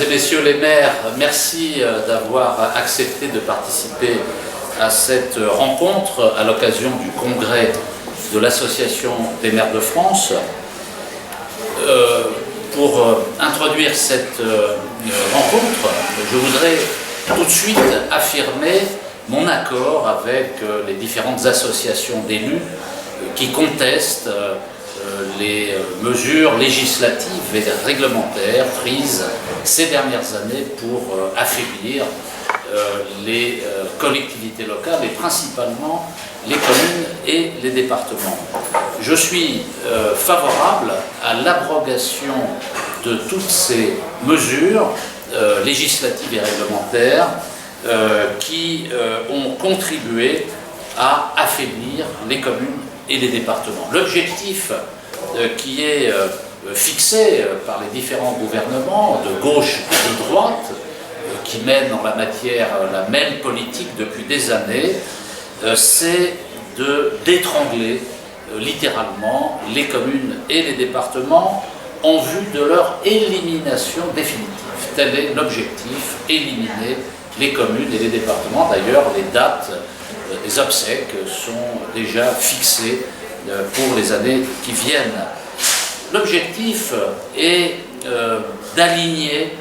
et messieurs les maires, merci d'avoir accepté de participer à cette rencontre à l'occasion du congrès de l'Association des maires de France. Pour introduire cette rencontre, je voudrais tout de suite affirmer mon accord avec les différentes associations d'élus qui contestent les mesures législatives et réglementaires prises ces dernières années pour affaiblir les collectivités locales et principalement les communes et les départements. Je suis favorable à l'abrogation de toutes ces mesures législatives et réglementaires qui ont contribué à affaiblir les communes et les départements. L'objectif qui est fixé par les différents gouvernements de gauche et de droite qui mènent en la matière la même politique depuis des années, c'est d'étrangler littéralement les communes et les départements en vue de leur élimination définitive. Tel est l'objectif, éliminer les communes et les départements. D'ailleurs, les dates des obsèques sont déjà fixées pour les années qui viennent. L'objectif est d'aligner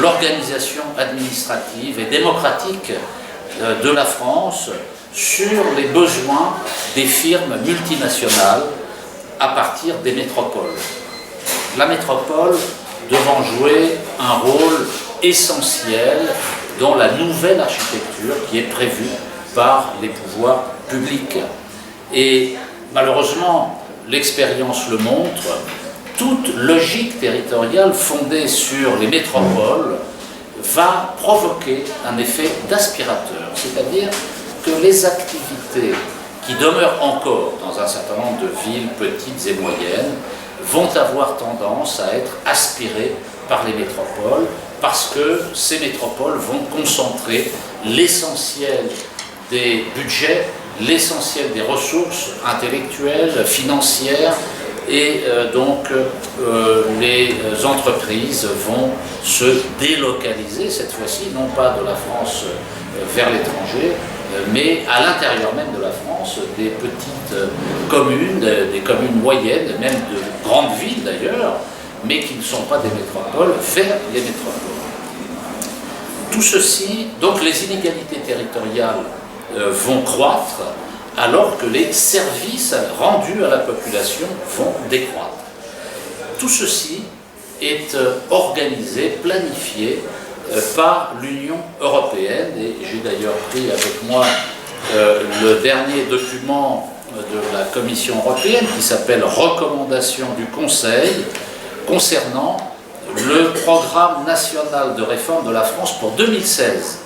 l'organisation administrative et démocratique de la France sur les besoins des firmes multinationales à partir des métropoles. La métropole devant jouer un rôle essentiel dans la nouvelle architecture qui est prévue par les pouvoirs publics. Et malheureusement, l'expérience le montre, toute logique territoriale fondée sur les métropoles va provoquer un effet d'aspirateur, c'est-à-dire que les activités qui demeurent encore dans un certain nombre de villes petites et moyennes vont avoir tendance à être aspirées par les métropoles parce que ces métropoles vont concentrer l'essentiel des budgets, l'essentiel des ressources intellectuelles, financières, et donc les entreprises vont se délocaliser cette fois-ci, non pas de la France vers l'étranger, mais à l'intérieur même de la France, des petites communes, des communes moyennes, même de grandes villes d'ailleurs, mais qui ne sont pas des métropoles, vers les métropoles. Tout ceci, donc les inégalités territoriales vont croître, alors que les services rendus à la population vont décroître. Tout ceci est organisé, planifié par l'Union européenne, et j'ai d'ailleurs pris avec moi le dernier document de la Commission européenne qui s'appelle « Recommandations du Conseil » concernant le programme national de réforme de la France pour 2016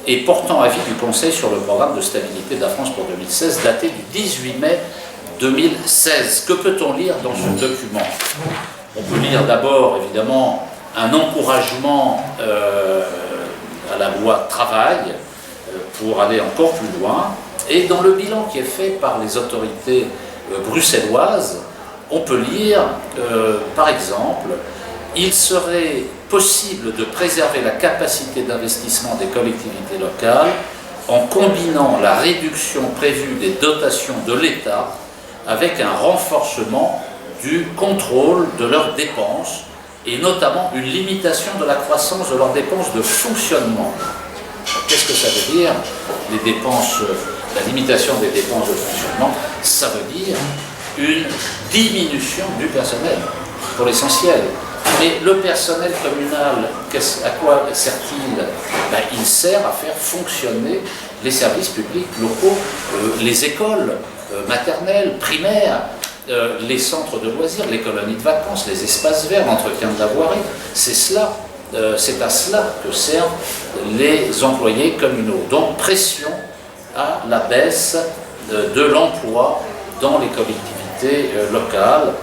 et portant avis du Conseil sur le programme de stabilité de la France pour 2016 daté du 18 mai 2016. Que peut-on lire dans ce document? On peut lire d'abord évidemment un encouragement à la loi travail pour aller encore plus loin, et dans le bilan qui est fait par les autorités bruxelloises, on peut lire par exemple: il serait possible de préserver la capacité d'investissement des collectivités locales en combinant la réduction prévue des dotations de l'État avec un renforcement du contrôle de leurs dépenses et notamment une limitation de la croissance de leurs dépenses de fonctionnement. Qu'est-ce que ça veut dire, les dépenses, la limitation des dépenses de fonctionnement? Ça veut dire une diminution du personnel, pour l'essentiel. Mais le personnel communal, à quoi sert-il? Il sert à faire fonctionner les services publics locaux, les écoles maternelles, primaires, les centres de loisirs, les colonies de vacances, les espaces verts, l'entretien de la voirie. C'est cela, c'est à cela que servent les employés communaux. Donc pression à la baisse de l'emploi dans les collectivités locales.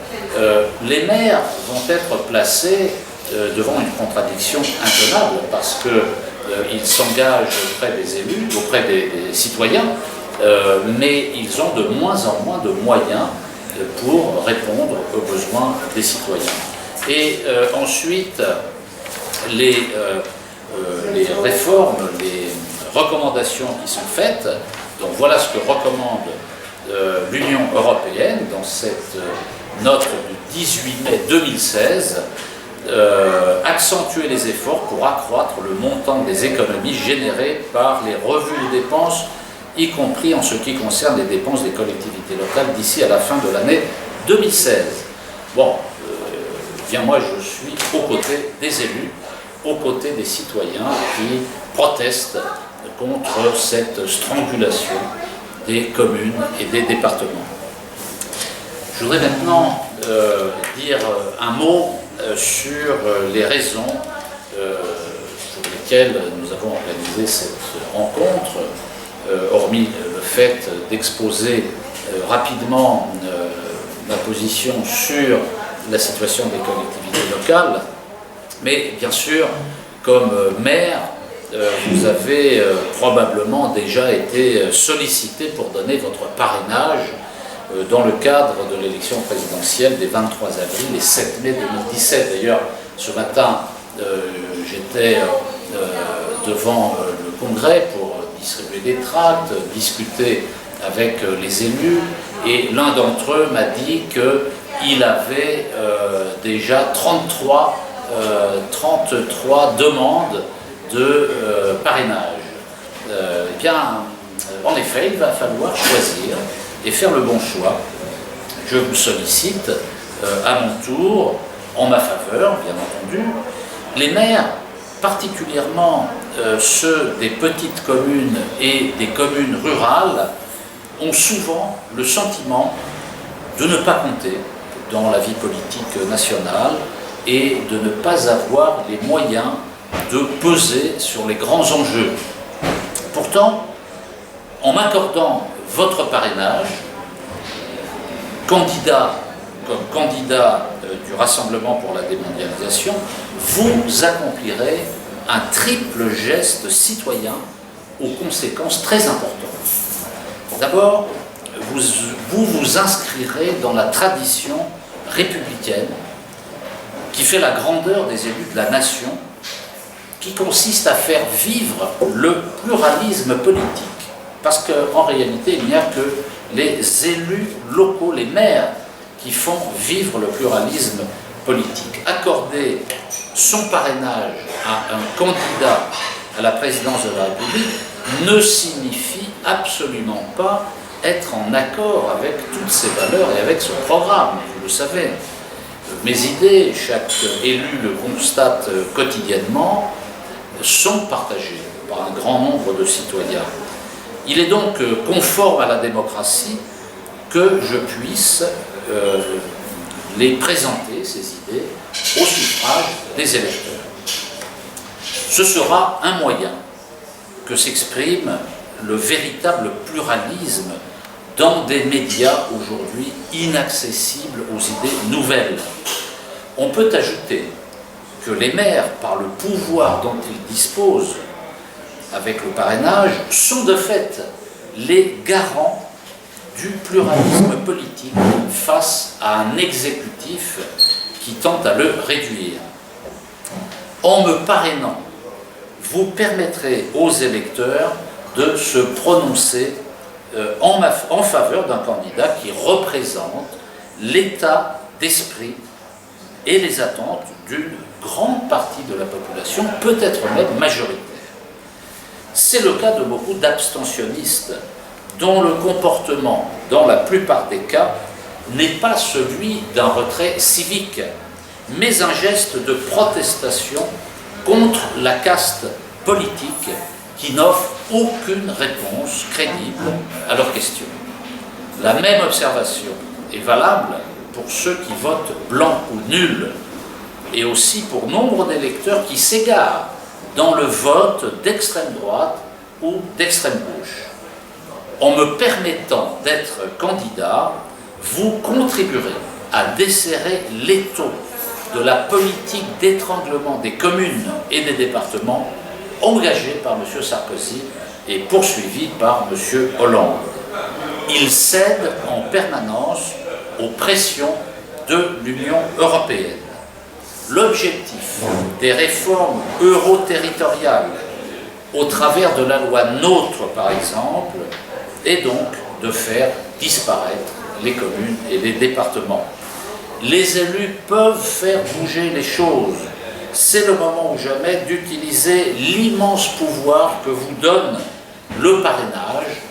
Les maires vont être placés devant une contradiction intenable parce qu'ils s'engagent auprès des élus, auprès des citoyens, mais ils ont de moins en moins de moyens pour répondre aux besoins des citoyens. Et ensuite, les réformes, les recommandations qui sont faites. Donc voilà ce que recommande l'Union européenne dans cette note du 18 mai 2016. Accentuer les efforts pour accroître le montant des économies générées par les revues de dépenses, y compris en ce qui concerne les dépenses des collectivités locales d'ici à la fin de l'année 2016. Bon, bien moi je suis aux côtés des élus, aux côtés des citoyens qui protestent contre cette strangulation des communes et des départements. Je voudrais maintenant dire un mot sur les raisons pour lesquelles nous avons organisé cette rencontre, hormis le fait d'exposer rapidement ma position sur la situation des collectivités locales, mais bien sûr, comme maire, vous avez probablement déjà été sollicité pour donner votre parrainage dans le cadre de l'élection présidentielle des 23 avril et 7 mai 2017. D'ailleurs, ce matin, j'étais devant le Congrès pour distribuer des tracts, discuter avec les élus, et l'un d'entre eux m'a dit qu'il avait déjà 33 demandes de parrainage. Eh bien, en effet, il va falloir choisir et faire le bon choix. Je vous sollicite à mon tour, en ma faveur, bien entendu. Les maires, particulièrement ceux des petites communes et des communes rurales, ont souvent le sentiment de ne pas compter dans la vie politique nationale et de ne pas avoir les moyens de peser sur les grands enjeux. Pourtant, en m'accordant votre parrainage, candidat du Rassemblement pour la démondialisation, vous accomplirez un triple geste citoyen aux conséquences très importantes. D'abord, vous inscrirez dans la tradition républicaine qui fait la grandeur des élus de la nation, qui consiste à faire vivre le pluralisme politique. Parce qu'en réalité, il n'y a que les élus locaux, les maires, qui font vivre le pluralisme politique. Accorder son parrainage à un candidat à la présidence de la République ne signifie absolument pas être en accord avec toutes ses valeurs et avec son programme, vous le savez. Mes idées, chaque élu le constate quotidiennement, sont partagées par un grand nombre de citoyens. Il est donc conforme à la démocratie que je puisse les présenter, ces idées, au suffrage des électeurs. Ce sera un moyen que s'exprime le véritable pluralisme dans des médias aujourd'hui inaccessibles aux idées nouvelles. On peut ajouter que les maires, par le pouvoir dont ils disposent avec le parrainage, sont de fait les garants du pluralisme politique face à un exécutif qui tente à le réduire. En me parrainant, vous permettrez aux électeurs de se prononcer en faveur d'un candidat qui représente l'état d'esprit et les attentes d'une grande partie de la population, peut-être même majoritaire. C'est le cas de beaucoup d'abstentionnistes dont le comportement, dans la plupart des cas, n'est pas celui d'un retrait civique, mais un geste de protestation contre la caste politique qui n'offre aucune réponse crédible à leurs questions. La même observation est valable pour ceux qui votent blanc ou nul, et aussi pour nombre d'électeurs qui s'égarent dans le vote d'extrême droite ou d'extrême gauche. En me permettant d'être candidat, vous contribuerez à desserrer l'étau de la politique d'étranglement des communes et des départements engagée par M. Sarkozy et poursuivie par M. Hollande. Il cède en permanence aux pressions de l'Union européenne. L'objectif des réformes euro-territoriales au travers de la loi NOTRe, par exemple, est donc de faire disparaître les communes et les départements. Les élus peuvent faire bouger les choses. C'est le moment ou jamais d'utiliser l'immense pouvoir que vous donne le parrainage,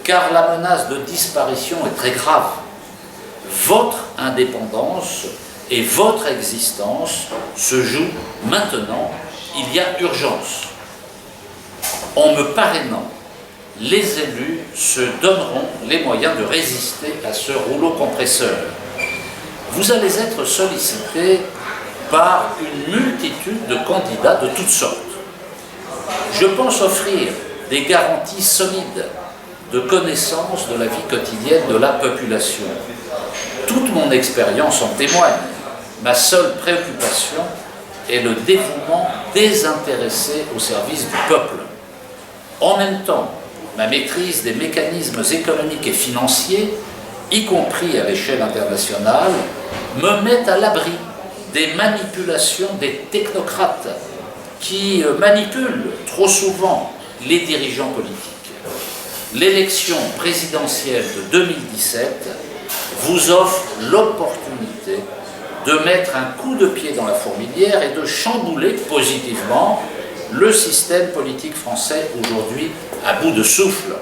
car la menace de disparition est très grave. Votre indépendance et votre existence se jouent maintenant. Il y a urgence. En me parrainant, les élus se donneront les moyens de résister à ce rouleau compresseur. Vous allez être sollicité par une multitude de candidats de toutes sortes. Je pense offrir des garanties solides de connaissance de la vie quotidienne de la population. Toute mon expérience en témoigne. Ma seule préoccupation est le dévouement désintéressé au service du peuple. En même temps, ma maîtrise des mécanismes économiques et financiers, y compris à l'échelle internationale, me met à l'abri des manipulations des technocrates qui manipulent trop souvent les dirigeants politiques. L'élection présidentielle de 2017 vous offre l'opportunité de mettre un coup de pied dans la fourmilière et de chambouler positivement le système politique français aujourd'hui à bout de souffle.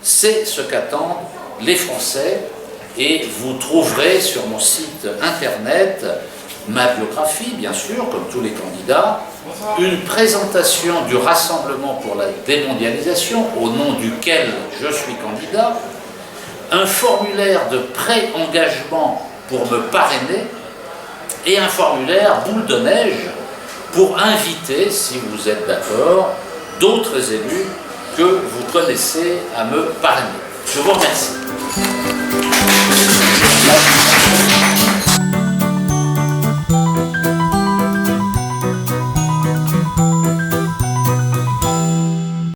C'est ce qu'attendent les Français et vous trouverez sur mon site internet ma biographie, bien sûr, comme tous les candidats, une présentation du Rassemblement pour la démondialisation, au nom duquel je suis candidat, un formulaire de pré-engagement pour me parrainer et un formulaire boule de neige pour inviter, si vous êtes d'accord, d'autres élus que vous connaissez à me parrainer. Je vous remercie.